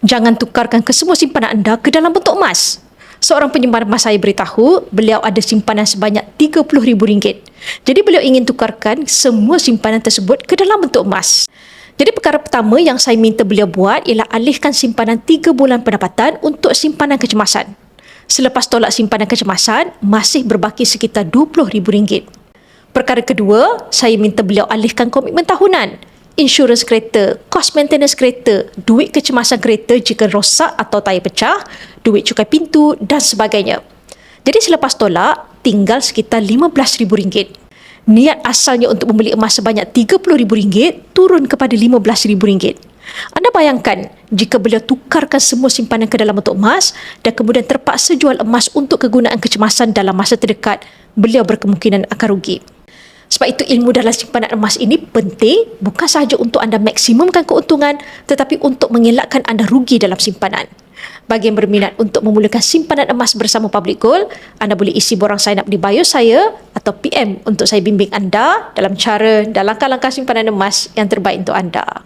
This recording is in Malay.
Jangan tukarkan kesemua simpanan anda ke dalam bentuk emas. Seorang penyimpan emas saya beritahu, beliau ada simpanan sebanyak RM30,000. Jadi beliau ingin tukarkan semua simpanan tersebut ke dalam bentuk emas. Jadi perkara pertama yang saya minta beliau buat ialah alihkan simpanan 3 bulan pendapatan untuk simpanan kecemasan. Selepas tolak simpanan kecemasan, masih berbaki sekitar RM20,000. Perkara kedua, saya minta beliau alihkan komitmen tahunan, insurans kereta, kos maintenance kereta, duit kecemasan kereta jika rosak atau tayar pecah, duit cukai pintu dan sebagainya. Jadi selepas tolak, tinggal sekitar RM15,000. Niat asalnya untuk membeli emas sebanyak RM30,000 turun kepada RM15,000. Anda bayangkan jika beliau tukarkan semua simpanan ke dalam bentuk emas dan kemudian terpaksa jual emas untuk kegunaan kecemasan dalam masa terdekat, beliau berkemungkinan akan rugi. Sebab itu ilmu dalam simpanan emas ini penting bukan sahaja untuk anda maksimumkan keuntungan tetapi untuk mengelakkan anda rugi dalam simpanan. Bagi yang berminat untuk memulakan simpanan emas bersama Public Gold, anda boleh isi borang sign up di bio saya atau PM untuk saya bimbing anda dalam cara dan langkah-langkah simpanan emas yang terbaik untuk anda.